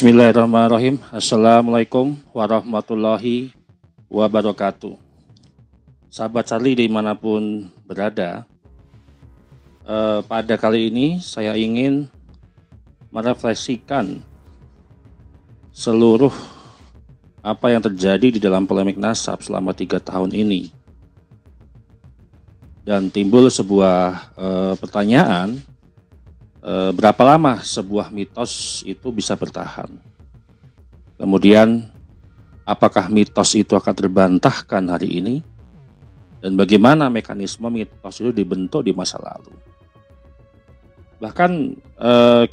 Bismillahirrahmanirrahim. Assalamualaikum warahmatullahi wabarakatuh. Sahabat Charlie dimanapun berada, pada kali ini saya ingin merefleksikan seluruh apa yang terjadi di dalam polemik nasab selama 3 tahun ini. Dan timbul sebuah pertanyaan, berapa lama sebuah mitos itu bisa bertahan? Kemudian, apakah mitos itu akan terbantahkan hari ini? Dan bagaimana mekanisme mitos itu dibentuk di masa lalu? Bahkan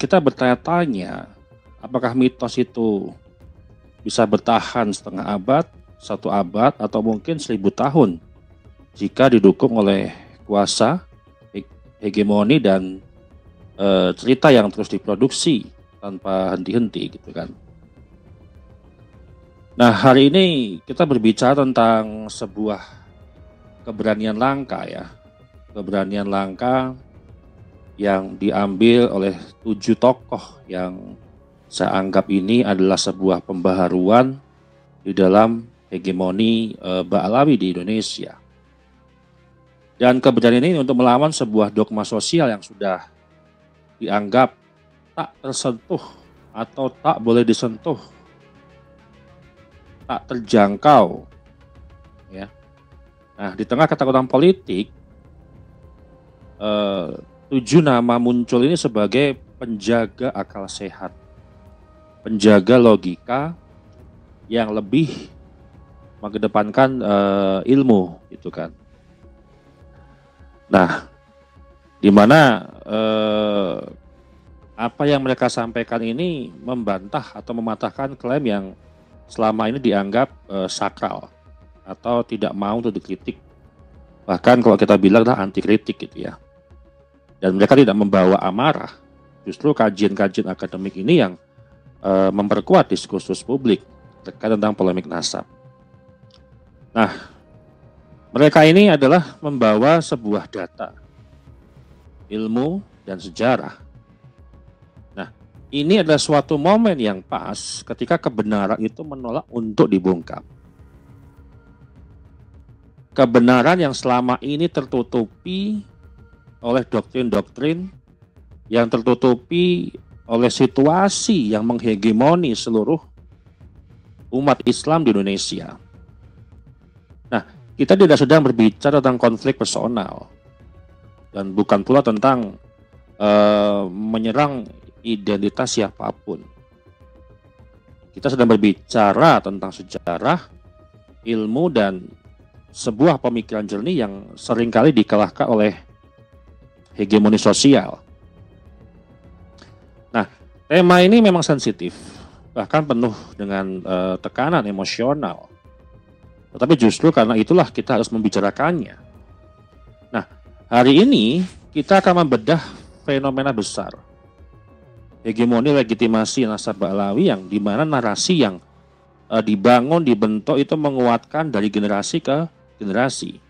kita bertanya-tanya, apakah mitos itu bisa bertahan setengah abad, 1 abad, atau mungkin 1000 tahun jika didukung oleh kuasa, hegemoni, dan cerita yang terus diproduksi tanpa henti-henti gitu kan. Nah, hari ini kita berbicara tentang sebuah keberanian langka ya. Keberanian langka yang diambil oleh 7 tokoh yang saya anggap ini adalah sebuah pembaharuan di dalam hegemoni Ba'alawi di Indonesia. Dan keberanian ini untuk melawan sebuah dogma sosial yang sudah dianggap tak tersentuh atau tak boleh disentuh, tak terjangkau ya. Nah, di tengah ketakutan politik, 7 nama muncul ini sebagai penjaga akal sehat, penjaga logika yang lebih mengedepankan ilmu gitu kan. Nah, di mana apa yang mereka sampaikan ini membantah atau mematahkan klaim yang selama ini dianggap sakral atau tidak mau untuk dikritik. Bahkan kalau kita bilang adalah anti kritik gitu ya. Dan mereka tidak membawa amarah. Justru kajian-kajian akademik ini yang memperkuat diskursus publik terkait tentang polemik nasab. Nah, mereka ini adalah membawa sebuah data, ilmu, dan sejarah. Nah, ini adalah suatu momen yang pas ketika kebenaran itu menolak untuk dibongkar. Kebenaran yang selama ini tertutupi oleh doktrin-doktrin, yang tertutupi oleh situasi yang menghegemoni seluruh umat Islam di Indonesia. Nah, kita tidak sedang berbicara tentang konflik personal, dan bukan pula tentang menyerang identitas siapapun. Kita sedang berbicara tentang sejarah, ilmu, dan sebuah pemikiran jernih yang seringkali dikalahkan oleh hegemoni sosial. Nah, tema ini memang sensitif, bahkan penuh dengan tekanan emosional. Tetapi justru karena itulah kita harus membicarakannya. Nah, hari ini kita akan membedah fenomena besar, hegemoni legitimasi nasab Ba'alawi, yang dimana narasi yang dibangun, dibentuk itu menguatkan dari generasi ke generasi,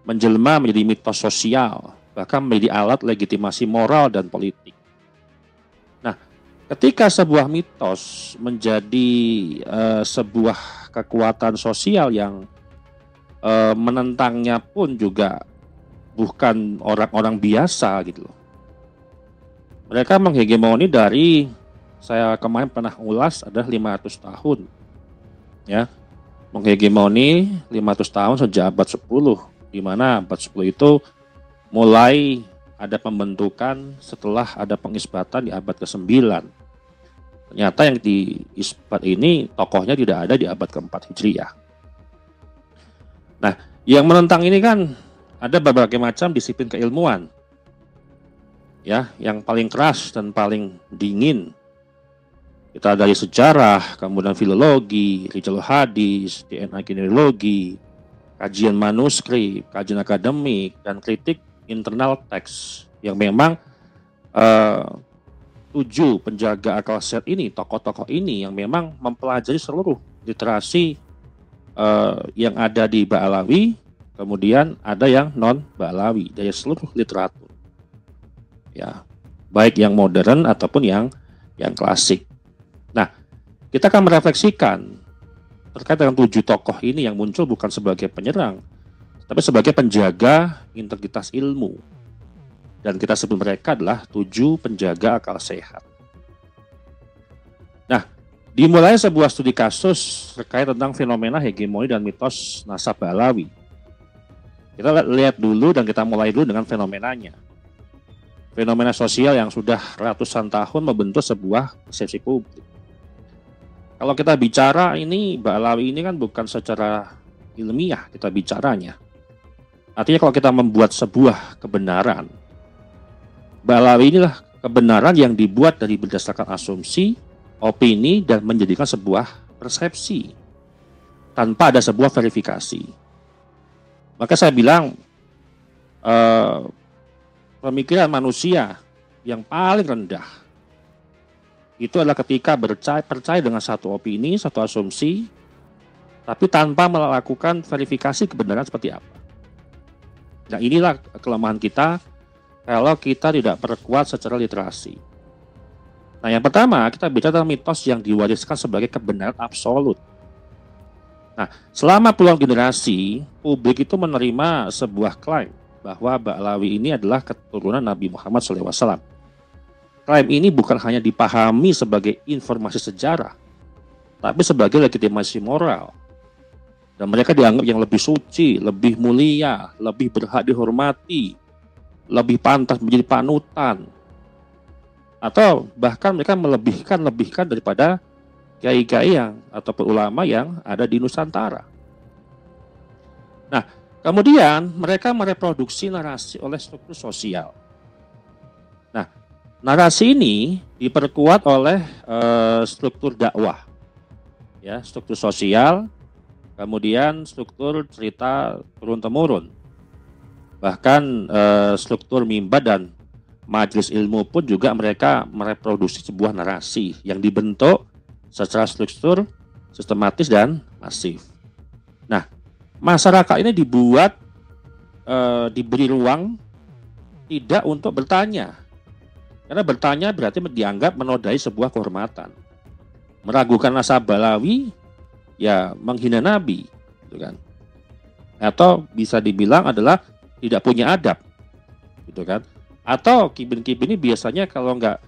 menjelma menjadi mitos sosial, bahkan menjadi alat legitimasi moral dan politik. Nah, ketika sebuah mitos menjadi sebuah kekuatan sosial yang menentangnya pun juga bukan orang-orang biasa gitu loh. Mereka menghegemoni dari, saya kemarin pernah ulas, adalah 500 tahun. Ya, menghegemoni 500 tahun sejak abad 10, di mana abad 10 itu mulai ada pembentukan setelah ada pengisbatan di abad ke-9. Ternyata yang diisbat ini tokohnya tidak ada di abad ke-4 Hijriah. Nah, yang menentang ini kan ada berbagai macam disiplin keilmuan. Ya, yang paling keras dan paling dingin kita dari sejarah, kemudian filologi, rijalul hadis, DNA genealogi, kajian manuskrip, kajian akademik, dan kritik internal teks, yang memang 7 penjaga akal sehat ini, tokoh-tokoh ini yang memang mempelajari seluruh literasi yang ada di Ba'alawi, kemudian ada yang non Ba'alawi dari seluruh literatur. Ya, baik yang modern ataupun yang klasik. Nah, kita akan merefleksikan terkait dengan 7 tokoh ini yang muncul bukan sebagai penyerang, tapi sebagai penjaga integritas ilmu. Dan kita sebut mereka adalah 7 penjaga akal sehat. Nah, dimulai sebuah studi kasus terkait tentang fenomena hegemoni dan mitos nasab Ba'alawi. Kita lihat dulu dan kita mulai dulu dengan fenomenanya. Fenomena sosial yang sudah ratusan tahun membentuk sebuah persepsi publik. Kalau kita bicara ini, Ba'alawi ini kan bukan secara ilmiah kita bicaranya. Artinya kalau kita membuat sebuah kebenaran, Ba'alawi inilah kebenaran yang dibuat dari berdasarkan asumsi, opini, dan menjadikan sebuah persepsi tanpa ada sebuah verifikasi. Maka saya bilang pemikiran manusia yang paling rendah itu adalah ketika percaya dengan satu opini, satu asumsi, tapi tanpa melakukan verifikasi kebenaran seperti apa. Nah, inilah kelemahan kita kalau kita tidak perkuat secara literasi. Nah, yang pertama kita bicara tentang mitos yang diwariskan sebagai kebenaran absolut. Nah, selama puluhan generasi, publik itu menerima sebuah klaim bahwa Ba'alawi ini adalah keturunan Nabi Muhammad SAW. Klaim ini bukan hanya dipahami sebagai informasi sejarah, tapi sebagai legitimasi moral. Dan mereka dianggap yang lebih suci, lebih mulia, lebih berhak dihormati, lebih pantas menjadi panutan, atau bahkan mereka melebihkan daripada kiai-kiai yang ataupun ulama yang ada di Nusantara. Nah, kemudian mereka mereproduksi narasi oleh struktur sosial. Nah, narasi ini diperkuat oleh struktur dakwah, ya, struktur sosial, kemudian struktur cerita turun-temurun. Bahkan struktur mimbar dan majelis ilmu pun juga mereka mereproduksi sebuah narasi yang dibentuk secara struktur, sistematis, dan masif. Nah, masyarakat ini diberi ruang tidak untuk bertanya. Karena bertanya berarti dianggap menodai sebuah kehormatan. Meragukan nasab Ba'alawi, ya menghina Nabi, gitu kan. Atau bisa dibilang adalah tidak punya adab, gitu kan? Atau kibin-kibin ini biasanya kalau nggak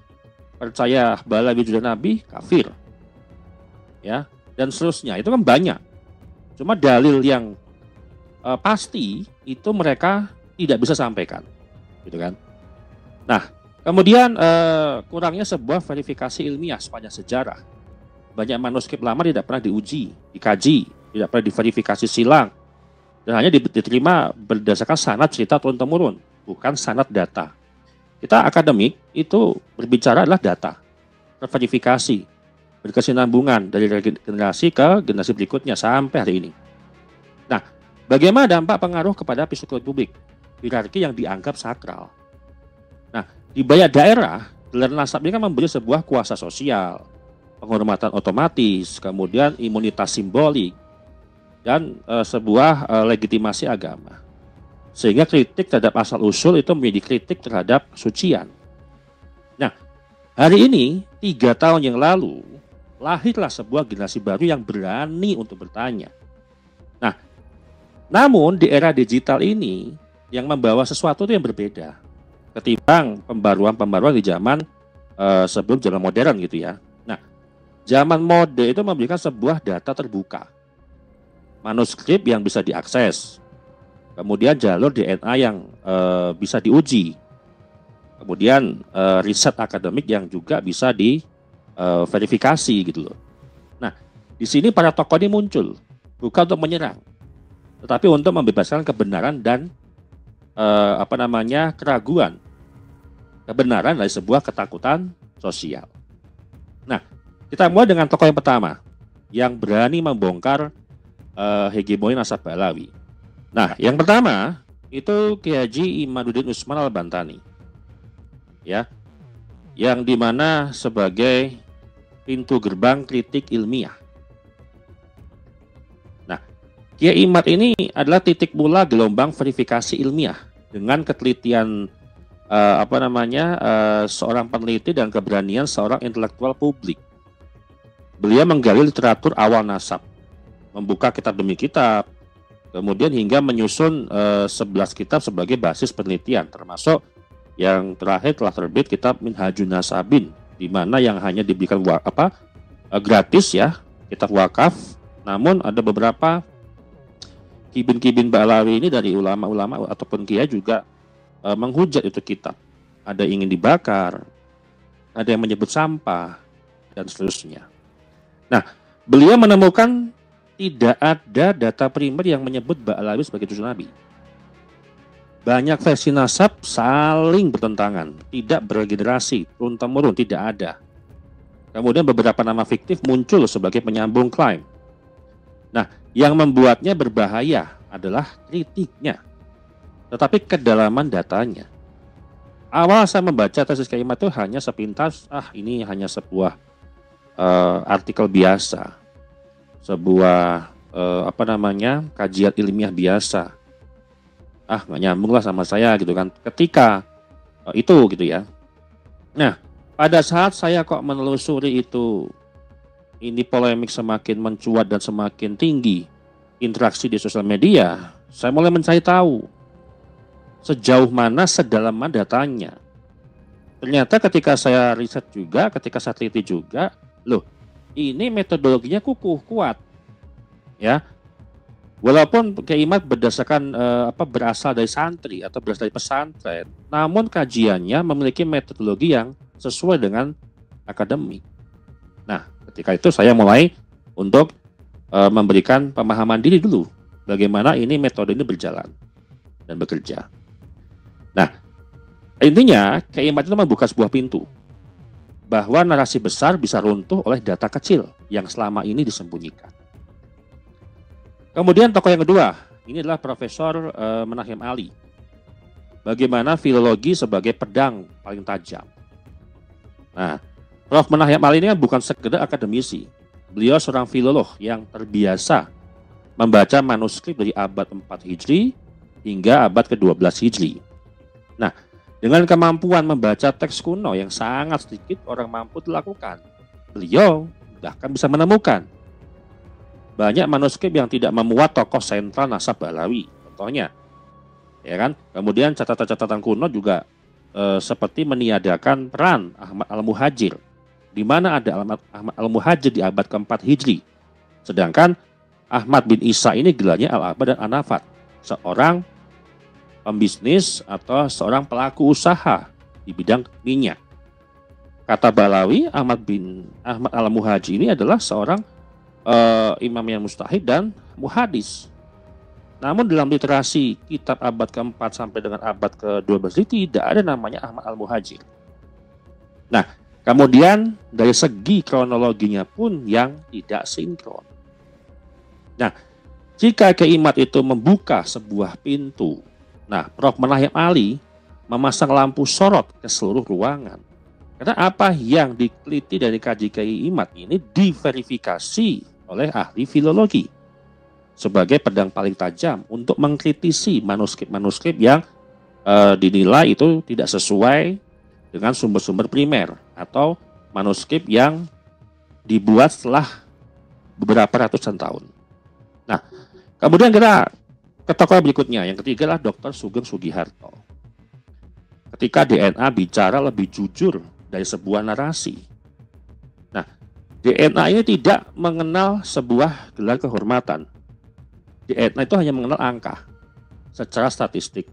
percaya Ba'alawi juga Nabi, kafir, ya, dan seterusnya. Itu kan banyak. Cuma dalil yang pasti itu mereka tidak bisa sampaikan, gitu kan? Nah, kemudian kurangnya sebuah verifikasi ilmiah sepanjang sejarah. Banyak manuskrip lama tidak pernah diuji, dikaji, tidak pernah diverifikasi silang. Dan hanya diterima berdasarkan sanad cerita turun-temurun, bukan sanad data. Kita akademik itu berbicara adalah data, terverifikasi, berkesinambungan dari generasi ke generasi berikutnya sampai hari ini. Nah, bagaimana dampak pengaruh kepada psikologi publik? Hierarki yang dianggap sakral. Nah, di banyak daerah, gelar nasab ini kan memberi sebuah kuasa sosial, penghormatan otomatis, kemudian imunitas simbolik, dan sebuah legitimasi agama. Sehingga kritik terhadap asal-usul itu menjadi kritik terhadap kesucian. Nah, hari ini, 3 tahun yang lalu, lahirlah sebuah generasi baru yang berani untuk bertanya. Nah, namun di era digital ini, yang membawa sesuatu itu yang berbeda ketimbang pembaruan-pembaruan di zaman sebelum zaman modern gitu ya. Nah, zaman mode itu memberikan sebuah data terbuka, manuskrip yang bisa diakses, kemudian jalur DNA yang bisa diuji, kemudian riset akademik yang juga bisa diverifikasi gitu loh. Nah, di sini para tokoh ini muncul bukan untuk menyerang, tetapi untuk membebaskan kebenaran dan keraguan kebenaran dari sebuah ketakutan sosial. Nah, kita mulai dengan tokoh yang pertama yang berani membongkar hegemoni nasab Ba'alawi. Nah, yang pertama itu Kiai Haji Imaduddin Usman Al-Bantani, ya, yang dimana sebagai pintu gerbang kritik ilmiah. Nah, Kiai Imad ini adalah titik mula gelombang verifikasi ilmiah dengan ketelitian seorang peneliti dan keberanian seorang intelektual publik. beliau menggali literatur awal nasab, membuka kitab demi kitab, kemudian hingga menyusun 11 kitab sebagai basis penelitian, termasuk yang terakhir telah terbit kitab Minhajun Nasabin, di mana yang hanya diberikan gratis ya, kitab wakaf. Namun ada beberapa kibin-kibin Ba'alawi ini dari ulama-ulama ataupun kiai juga menghujat itu kitab. Ada yang ingin dibakar, ada yang menyebut sampah, dan seterusnya. Nah, beliau menemukan tidak ada data primer yang menyebut Ba'alawi sebagai cucu Nabi. Banyak versi nasab saling bertentangan, tidak bergenerasi, turun-temurun, tidak ada. Kemudian beberapa nama fiktif muncul sebagai penyambung klaim. Nah, yang membuatnya berbahaya adalah kritiknya, tetapi kedalaman datanya. Awal saya membaca tesis Kiai Imad itu hanya sepintas, ini hanya sebuah artikel biasa, sebuah kajian ilmiah biasa. Nggak nyambung lah sama saya gitu kan. Ketika itu gitu ya. Nah, pada saat saya kok menelusuri itu, ini polemik semakin mencuat dan semakin tinggi, interaksi di sosial media, saya mulai mencari tahu sejauh mana, sedalam mana datanya. Ternyata ketika saya riset juga, ketika saya teliti juga, loh, ini metodologinya kukuh, kuat. Ya. Walaupun Kiai Imad berdasarkan berasal dari santri atau berasal dari pesantren, namun kajiannya memiliki metodologi yang sesuai dengan akademik. Nah, ketika itu saya mulai untuk memberikan pemahaman diri dulu, bagaimana ini metode ini berjalan dan bekerja. Nah, intinya Kiai Imad itu membuka sebuah pintu bahwa narasi besar bisa runtuh oleh data kecil yang selama ini disembunyikan. Kemudian tokoh yang kedua, ini adalah Profesor Menahiem Ali. Bagaimana filologi sebagai pedang paling tajam. Nah, Prof. Menahiem Ali ini kan bukan sekedar akademisi. Beliau seorang filolog yang terbiasa membaca manuskrip dari abad 4 Hijri hingga abad ke-12 Hijri. Nah, dengan kemampuan membaca teks kuno yang sangat sedikit orang mampu dilakukan, beliau bahkan bisa menemukan banyak manuskrip yang tidak memuat tokoh sentral nasab Ba'alawi, contohnya, ya kan. Kemudian catatan-catatan kuno juga seperti meniadakan peran Ahmad Al-Muhajir, di mana ada Ahmad Al-Muhajir di abad ke-4 Hijri, sedangkan Ahmad bin Isa ini gelarnya Al-Abad dan An-Nafat, seorang pembisnis atau seorang pelaku usaha di bidang minyak. Kata Ba'alawi, Ahmad Al-Muhajir ini adalah seorang imam yang mustahid dan muhadis. Namun dalam literasi kitab abad ke-4 sampai dengan abad ke-12 ini tidak ada namanya Ahmad Al-Muhajir. Nah, kemudian dari segi kronologinya pun yang tidak sinkron. Nah, jika Kiai Imad itu membuka sebuah pintu, nah, Prof. Menahiem Ali memasang lampu sorot ke seluruh ruangan. Karena apa yang diteliti dari kaji Kiai Imad ini diverifikasi oleh ahli filologi sebagai pedang paling tajam untuk mengkritisi manuskrip-manuskrip yang dinilai itu tidak sesuai dengan sumber-sumber primer atau manuskrip yang dibuat setelah beberapa ratusan tahun. Nah, kemudian kita ke tokoh berikutnya, yang ketiga adalah Dr. Sugeng Sugiharto. Ketika DNA bicara lebih jujur dari sebuah narasi. Nah, DNA ini tidak mengenal sebuah gelar kehormatan. DNA itu hanya mengenal angka secara statistik.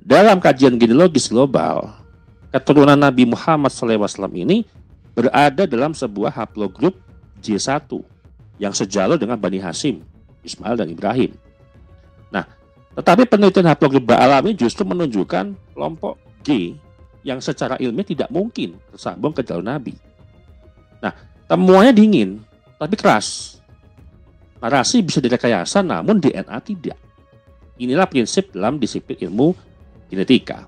Dalam kajian genealogis global, keturunan Nabi Muhammad SAW ini berada dalam sebuah haplogrup J1 yang sejalur dengan Bani Hashim, Ismail dan Ibrahim. Nah, tetapi penelitian haplogrup Ba'alawi justru menunjukkan kelompok G yang secara ilmiah tidak mungkin tersambung ke jalur Nabi. Nah, temuannya dingin, tapi keras. Narasi bisa direkayasa, namun DNA tidak. Inilah prinsip dalam disiplin ilmu genetika.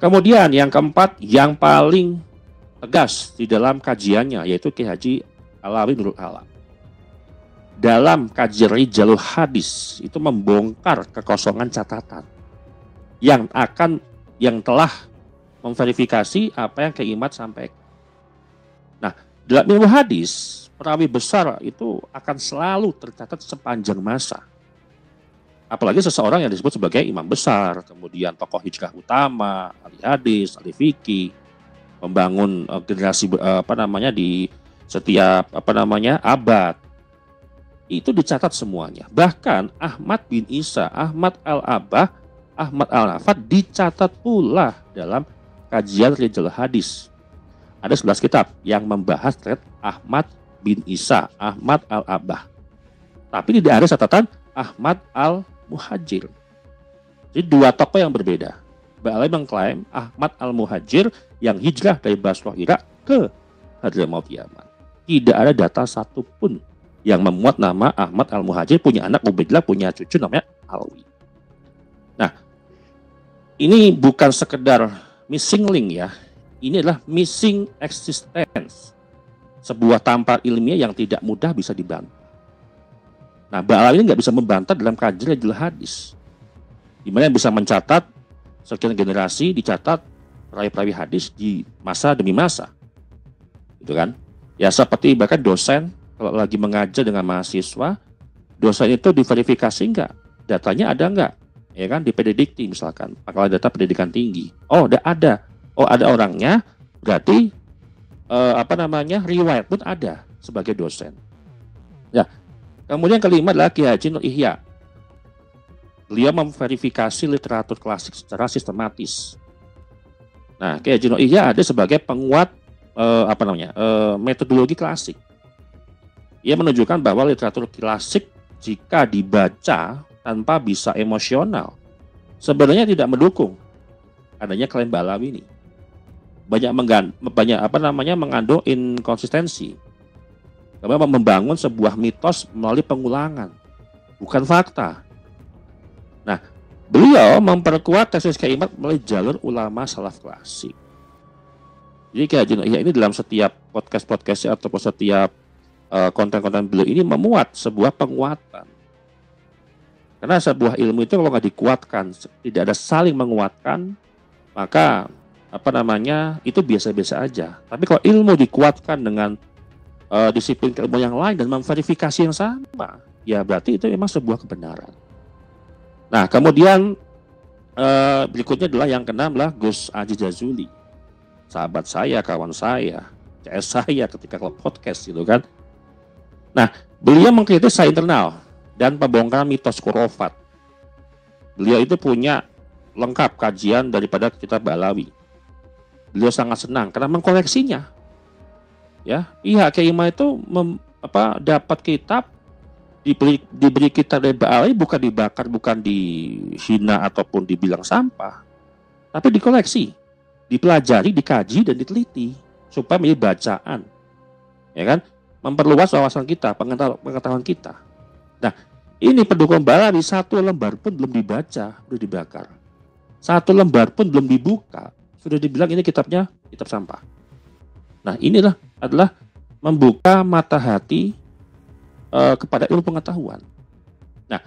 Kemudian yang keempat, yang paling tegas di dalam kajiannya, yaitu Kiai Haji Alawi Nurul Alam. Dalam kajian Rijalul Hadis, itu membongkar kekosongan catatan yang telah memverifikasi apa yang Kiai Imad sampaikan. Nah, Dalam ilmu hadis, perawi besar itu akan selalu tercatat sepanjang masa. Apalagi seseorang yang disebut sebagai imam besar, kemudian tokoh hijrah utama, ahli hadis, ahli fikih, membangun generasi di setiap abad. Itu dicatat semuanya. Bahkan Ahmad bin Isa, Ahmad al-Abah, Ahmad al-Hafad dicatat pula dalam kajian Rijal Hadis. Ada 11 kitab yang membahas terkait Ahmad bin Isa, Ahmad al-Abah. Tapi tidak ada catatan Ahmad al-Muhajir. Jadi dua tokoh yang berbeda. Ba'alai mengklaim Ahmad al-Muhajir yang hijrah dari Basrah Irak ke Hadramaut Yaman. Tidak ada data satupun yang memuat nama Ahmad al-Muhajir punya anak Ubaidillah, punya cucu namanya Alwi. Nah, ini bukan sekedar missing link ya. Ini adalah missing existence. Sebuah tampar ilmiah yang tidak mudah bisa dibantah. Nah, Ba'alai ini nggak bisa membantah dalam kajian Rijal Hadis. Di mana yang bisa mencatat sekian generasi, dicatat perawi-perawi hadis di masa demi masa. Gitu kan? Ya seperti bahkan dosen kalau lagi mengajar dengan mahasiswa, dosen itu diverifikasi enggak? Datanya ada enggak? Ya kan, di PDDikti misalkan, pangkalan data pendidikan tinggi. Oh, ada. Oh, ada orangnya, berarti riwayat pun ada sebagai dosen. Ya. Kemudian kelima adalah Ki Haji Nur Ihya. Beliau memverifikasi literatur klasik secara sistematis. Nah, Ki Haji Nur Ihya ada sebagai penguat metodologi klasik. Ia menunjukkan bahwa literatur klasik jika dibaca tanpa bisa emosional sebenarnya tidak mendukung adanya klaim Ba'alawi ini. Mengandung inkonsistensi. Karena membangun sebuah mitos melalui pengulangan, bukan fakta. Nah, beliau memperkuat tesis Kiai Imad melalui jalur ulama salaf klasik. Jadi Ki Haji Nur Ihya ini dalam setiap podcast-podcastnya ataupun setiap konten-konten beliau ini memuat sebuah penguatan. Karena sebuah ilmu itu kalau nggak dikuatkan, tidak ada saling menguatkan, maka itu biasa-biasa aja. Tapi kalau ilmu dikuatkan dengan disiplin ilmu yang lain dan memverifikasi yang sama, ya berarti itu memang sebuah kebenaran. Nah, kemudian berikutnya adalah yang keenam lah Gus Aji Jazuli, sahabat saya, kawan saya, CS saya ketika klub podcast gitu kan. Nah, beliau mengkritik saya internal dan pembongkaran mitos khurafat. Beliau itu punya lengkap kajian daripada kitab Ba'alawi. Beliau sangat senang karena mengkoleksinya. Ya, pihak Kiai Imad itu dapat kitab, diberi kitab dari Ba'alawi bukan dibakar, bukan dihina ataupun dibilang sampah, tapi dikoleksi, dipelajari, dikaji dan diteliti supaya menjadi bacaan, ya kan? Memperluas wawasan kita, pengetahuan kita. Nah, ini pendukung Ba'alawi satu lembar pun belum dibaca, sudah dibakar. Satu lembar pun belum dibuka, sudah dibilang ini kitabnya kitab sampah. Nah, inilah adalah membuka mata hati kepada ilmu pengetahuan. Nah,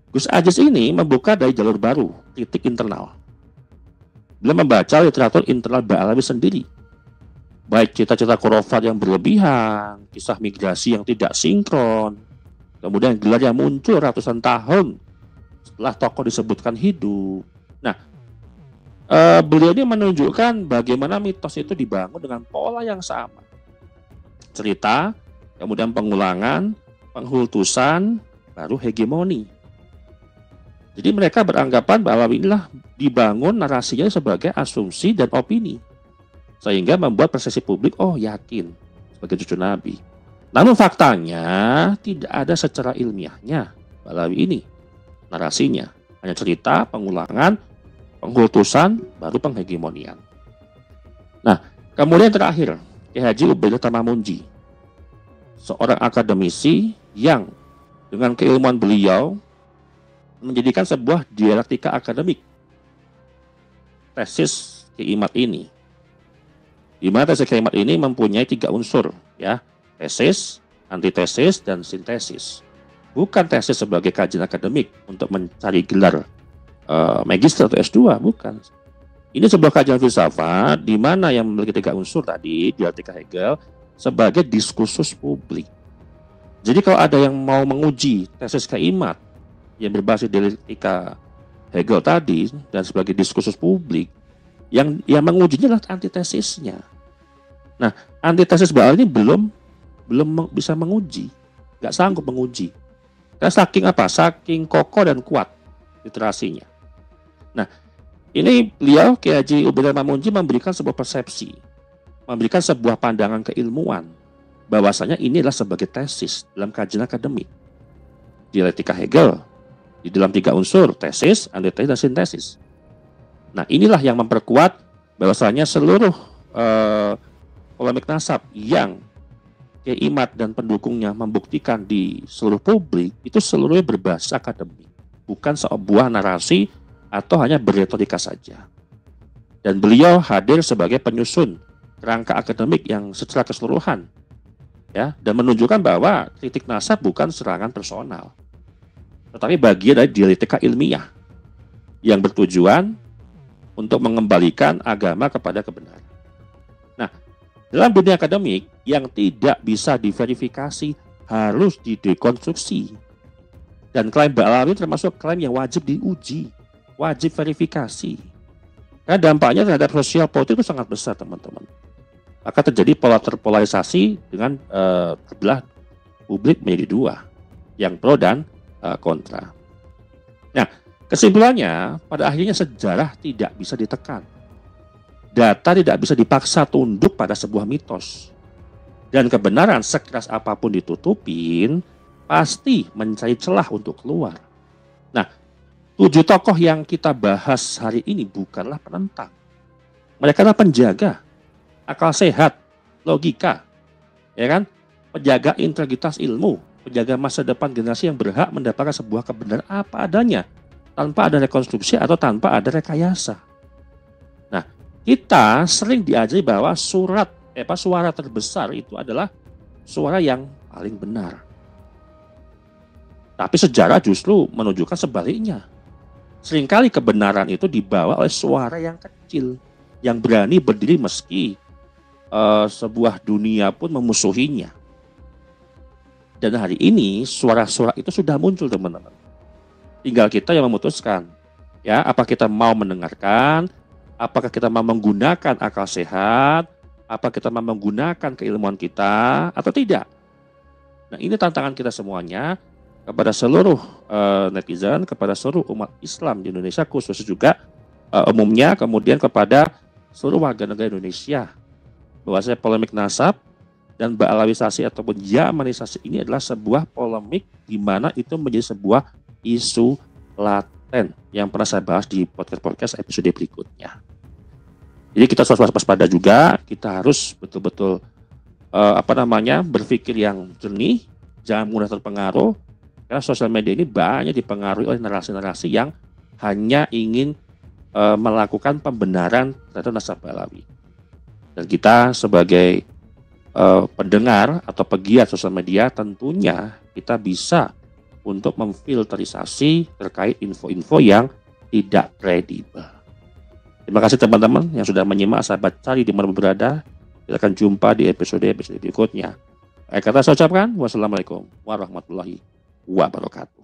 Gus Aziz ini membuka dari jalur baru, kritik internal. Beliau membaca literatur internal Ba'alawi sendiri. Baik cita-cita khurafat yang berlebihan, kisah migrasi yang tidak sinkron, kemudian gelar yang muncul ratusan tahun setelah tokoh disebutkan hidup. Nah, beliau ini menunjukkan bagaimana mitos itu dibangun dengan pola yang sama. Cerita, kemudian pengulangan, penghultusan, baru hegemoni. Jadi mereka beranggapan bahwa inilah dibangun narasinya sebagai asumsi dan opini, sehingga membuat persepsi publik, oh yakin sebagai cucu Nabi. Namun faktanya tidak ada secara ilmiahnya Ba'alawi ini. Narasinya hanya cerita, pengulangan, penghultusan, baru penghegemonian. Nah, kemudian terakhir, Ki Haji Ubaidillah Tamamunji, seorang akademisi yang dengan keilmuan beliau menjadikan sebuah dialektika akademik tesis Ki Imad ini. Di mana tesis Ki Imad ini mempunyai 3 unsur, ya, tesis, antitesis, dan sintesis. Bukan tesis sebagai kajian akademik untuk mencari gelar magister atau S2, bukan. Ini sebuah kajian filsafat di mana yang memiliki 3 unsur tadi, dialektika Hegel, sebagai diskursus publik. Jadi kalau ada yang mau menguji tesis Kaimat yang berbasis dialektika Hegel tadi dan sebagai diskursus publik, yang mengujinya adalah antitesisnya. Nah, antitesis Baal ini belum bisa menguji, nggak sanggup menguji. Karena saking kokoh dan kuat literasinya. Nah, ini beliau Kiai Haji Ubaidah Mamunji memberikan sebuah persepsi, memberikan sebuah pandangan keilmuan, bahwasanya ini adalah sebagai tesis dalam kajian akademik. Dialektika Hegel di dalam 3 unsur, tesis, antitesis, dan sintesis. Nah, inilah yang memperkuat bahwasanya seluruh polemik nasab yang Kiai Imad dan pendukungnya membuktikan di seluruh publik itu seluruhnya berbasis akademik, bukan sebuah narasi atau hanya berretorika saja. Dan beliau hadir sebagai penyusun kerangka akademik yang secara keseluruhan, ya, dan menunjukkan bahwa kritik nasab bukan serangan personal, tetapi bagian dari dialektika ilmiah yang bertujuan untuk mengembalikan agama kepada kebenaran. Nah, dalam dunia akademik yang tidak bisa diverifikasi harus didekonstruksi. Dan klaim Ba'alawi termasuk klaim yang wajib diuji, wajib verifikasi. Karena dampaknya terhadap sosial politik itu sangat besar, teman-teman. Maka terjadi polarisasi dengan terbelah publik menjadi 2, yang pro dan kontra. Nah, kesimpulannya pada akhirnya sejarah tidak bisa ditekan. Data tidak bisa dipaksa tunduk pada sebuah mitos. Dan kebenaran sekeras apapun ditutupin, pasti mencari celah untuk keluar. Nah, 7 tokoh yang kita bahas hari ini bukanlah penentang. Mereka adalah penjaga akal sehat, logika, ya kan? Penjaga integritas ilmu, penjaga masa depan generasi yang berhak mendapatkan sebuah kebenaran apa adanya, tanpa ada rekonstruksi atau tanpa ada rekayasa. Nah, kita sering diajari bahwa suara terbesar itu adalah suara yang paling benar. Tapi sejarah justru menunjukkan sebaliknya. Seringkali kebenaran itu dibawa oleh suara yang kecil, yang berani berdiri meski sebuah dunia pun memusuhinya. Dan hari ini suara-suara itu sudah muncul, teman-teman. Tinggal kita yang memutuskan, ya, apa kita mau mendengarkan, apakah kita mau menggunakan akal sehat, apa kita mau menggunakan keilmuan kita atau tidak. Nah, ini tantangan kita semuanya kepada seluruh netizen, kepada seluruh umat Islam di Indonesia, khususnya juga umumnya, kemudian kepada seluruh warga negara Indonesia, bahwasanya polemik nasab dan Ba'alawisasi ataupun Yamanisasi ini adalah sebuah polemik di mana itu menjadi sebuah isu laten yang pernah saya bahas di podcast episode berikutnya. Jadi kita harus waspada juga, kita harus betul-betul berpikir yang jernih, jangan mudah terpengaruh, karena sosial media ini banyak dipengaruhi oleh narasi-narasi yang hanya ingin melakukan pembenaran terhadap nasab Ba'alawi. Dan kita sebagai pendengar atau pegiat sosial media tentunya kita bisa untuk memfilterisasi terkait info-info yang tidak kredibel. Terima kasih teman-teman yang sudah menyimak Sahabat Cari di mana berada. Kita akan jumpa di episode berikutnya. Kata saya ucapkan, wassalamualaikum warahmatullahi wabarakatuh.